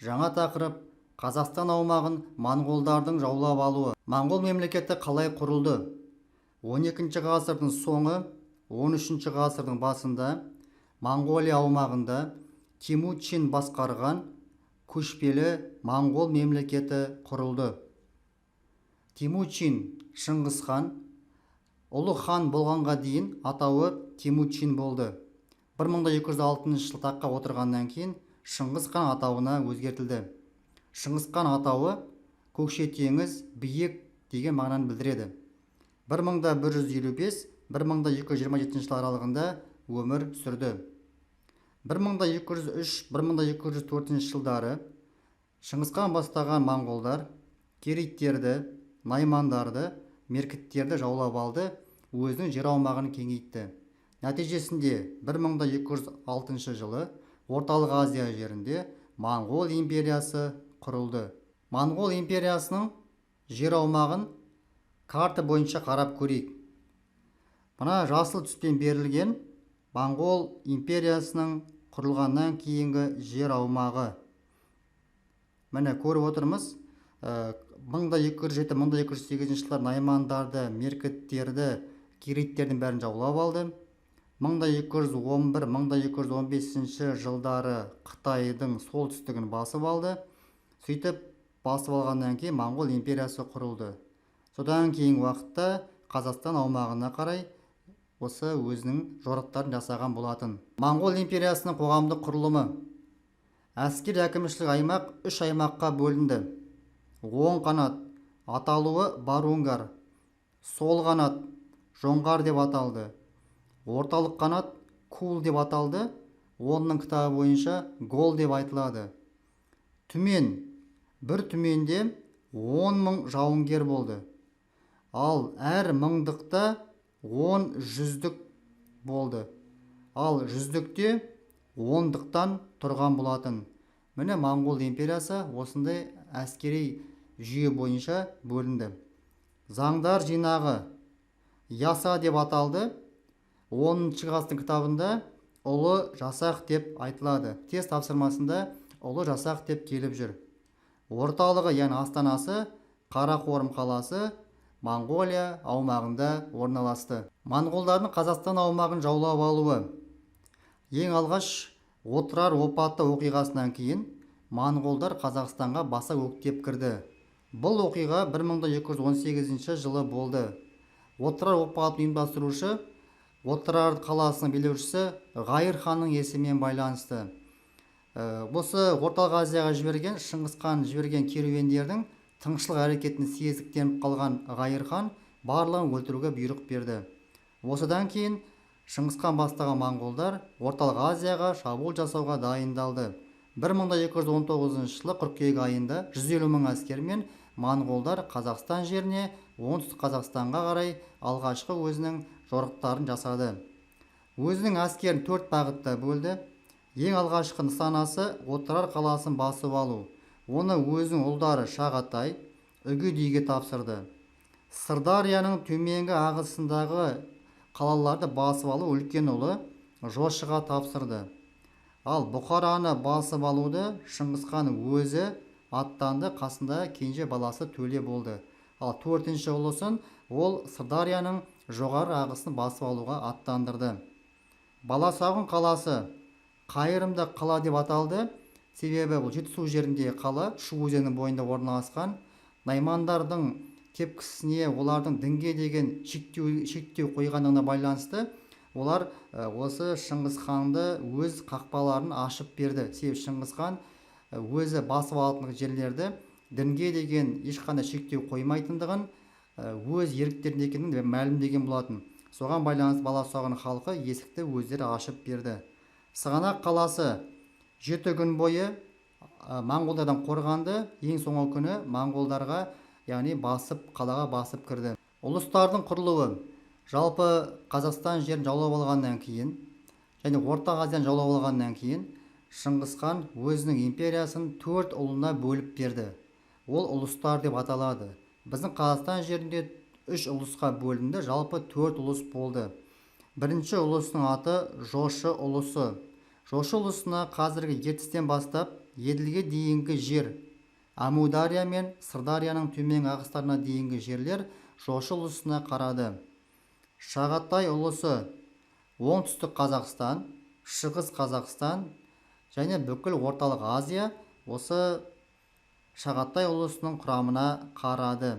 Жаңа тақырып Қазақстан аумағын моңғолдардың жаулап алуы. Моңғол мемлекеті қалай құрылды? 12 ғасырдың соңы, 13 ғасырдың басында Моңғолия аумағында Темучин басқарған көшпелі моңғол мемлекеті құрылды. Темучин Шыңғыс хан, ұлы хан болғанға дейін атауы Темучин болды. 1206 жыл таққа отырғаннан кейін Шыңғыс хан атауына өзгертілді. Шыңғыс хан атауы көкше теңіз, биік деген мағынаны білдіреді. 1155-1227 жыл аралығында өмір сүрді. 1203-1204 жылдары Шыңғыс хан бастаған моңғолдар керейттерді, наймандарды, меркіттерді жаулап алды, өзінің жер аумағын кеңейтті. Нәтижесінде 1206 жылы Орталық Азия жерінде Моңғол империясы құрылды. Моңғол империясының жер аумағын карта бойынша қарап көрейік. Мына жасыл түспен берілген Моңғол империясының құрылғаннан кейінгі жер аумағы. Міне көріп отырмыз, 1207-1208 жылдар наймандарды, меркіттерді, керейттердің бәрін жаулап алды. 1211-1215 жылдары Қытайдың солтүстігін басып алды. Сөйтіп басып алғаннан кейін Моңғол империясы құрылды. Содан кейін уақытта Қазақстан аумағына қарай осы өзінің жорықтарын жасаған болатын. Моңғол империясының қоғамдық құрылымы. Әскер әкімшілік аймақ 3 аймаққа бөлінді. Оң қанат аталуы Барунгар, сол қанат Жоңғар деп аталды. Орталық қанат Кул деп аталды. Оның кітабы бойынша Гол деп айтылады. Түмен, бір түменде 10 мың жауынгер болды. Ал әр мыңдықта 10 жүздік болды. Ал жүздікте 10-дықтан тұрған болатын. Міне Моңғол империясы осындай әскери жүйе бойынша бөлінді. Заңдар жинағы Яса деп аталды. 10-шы ғасырдың кітабында ұлы жасақ деп айтылады. Тест тапсырмасында ұлы жасақ деп келіп жүр. Орталығы, яғни астанасы Қарақорым қаласы Моңғолия аумағында орналасты. Моңғолдардың Қазақстан аумағын жаулап алуы. Ең алғаш Отырар опаты оқиғасынан кейін моңғолдар Қазақстанға баса өктеп кірді. Бұл оқиға 1218 жылы болды. Отырар опатын ұйымдастырушы Отырар қаласының билеушісі Ғайыр ханның есімімен байланысты. Осы Орталық Азияға жіберген Шыңғыс хан жіберген керуендердің тыңшылық әрекетін сезіктеніп қалған Ғайыр хан барлығын өлтіруге бұйрық берді. Осыдан кейін Шыңғыс хан бастаған моңғолдар Орталық Азияға шабуыл жасауға дайындалды. 1219 жылы қыркүйек айында 150 мың әскермен моңғолдар Қазақстан жеріне оңтүстік Қазақстанға қарай алғашқы өзінің жорықтарын жасады. Өзінің әскерін 4 бағытта бөлді. Ең алғашқы нысанасы Отырар қаласын басып алу. Оны өзінің ұлдары Шағатай, Үгедейге тапсырды. Сырдарияның төменгі ағысындағы қалаларды басып алу үлкен ұлы Жошыға тапсырды. Ал Бұқараны басып алуды Шыңғыс хан өзі аттанды, қасында кенже баласы Төле болды. Ал 4-ші ұлысын ол Сырдарияның жоғары ағысын басып алуға аттандырды. Баласағұн қаласы қайырымды қала деп аталды. Себебі бұл Жетісу жерінде қала, Шу өзенінің бойында орналасқан. Наймандардың тепкісіне, олардың дінге деген шектеу қойғандығына байланысты олар осы Шыңғыс ханды өз қақпаларын ашып берді. Себебі Шыңғыс хан өзі басып алатын жерлерді дінге деген ешқандай шектеу қоймайтындығын, өз еріктерінде екенін мәлімдеген болатын. Соған байланысты Баласағұн халқы есікті өздері ашып берді. Сығанақ қаласы 7 күн бойы моңғолдардан қорғанды. Ең соңғы күні моңғолдарға, яғни қалаға басып кірді. Ұлыстардың құрылуы. Жалпы Қазақстан жерін жаулап алғаннан кейін және Орта Азияны жаулап алғаннан кейін Шыңғыс хан өзінің империясын 4 ұлына бөліп берді. Ол ұлыстар деп аталады. Біздің Қазақстан жерінде 3 ұлысқа бөлінді, жалпы 4 ұлыс болды. Бірінші ұлысының аты Жошы ұлысы. Жошы ұлысына қазіргі ертістен бастап еділге дейінгі жер, Әмудария мен Сырдарияның төмен ағыстарына дейінгі жерлер жошы ұлысына қарады. Шағатай ұлысы оңтүстік Қазақстан, шығыс Қазақстан және бүкіл орталық Азия осы Шағатай ұлысының құрамына қарады.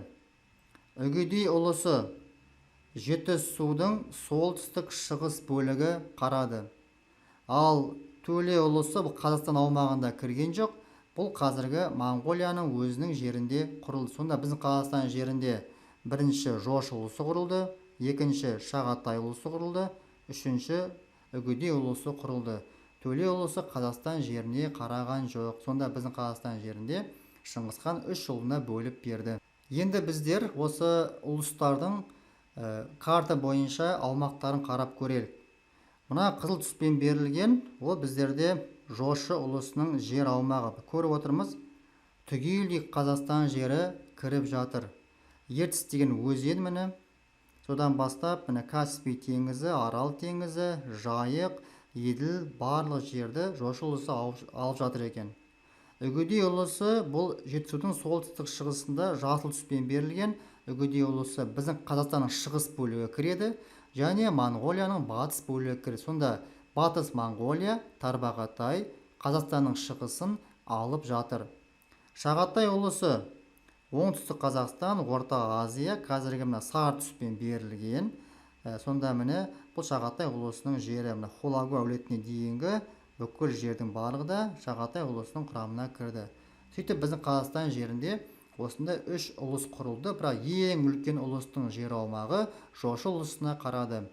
Үгедей ұлысы Жетісудың солтүстік шығыс бөлігі қарады. Ал Төле ұлысы бұл Қазақстан аумағында кірген жоқ, бұл қазіргі Моңғолияның өзінің жерінде құрылды. Сонда біздің Қазақстан жерінде бірінші Жошы ұлысы құрылды, екінші Шағатай ұлысы құрылды, үшінші Үгедей ұлысы құрылды. Төле ұлысы Қазақстан жеріне қараған жоқ. Сонда біздің Қазақстан жерінде Шыңғысхан үш ұлына бөліп берді. Енді біздер осы ұлыстардың карта бойынша аумақтарын қарап көрелік. Мына қызыл түспен берілген, ол біздерде Жошы ұлысының жер аумағы. Көріп отырмыз, түгелдей Қазақстан жері кіріп жатыр. Ертіс деген өзен міне. Содан бастап міне Каспий теңізі, Арал теңізі, Жайық, Еділ барлық жерді Жошы ұлысы алып жатыр екен. Үгедей ұлысы бұл Жетісудың солтүстік шығысында жасыл түспен берілген. Үгедей ұлысы біздің Қазақстанның шығыс бөлігі кіреді және Моңғолияның батыс бөлігі кіреді. Сонда батыс Моңғолия, Тарбағатай Қазақстанның шығысын алып жатыр. Шағатай ұлысы оңтүстік Қазақстан, Орта Азия, қазіргі мына сары түспен берілген. Сонда міне бұл Шағатай ұлысының жері мына Хулагу әулетіне дейінгі бүкіл жердің барлығы да Шағатай ұлысының құрамына кірді. Сөйтіп біздің Қазақстан жерінде осындай үш ұлыс құрылды, бірақ ең үлкен ұлыстың жер аумағы Жошы ұлысына қарады.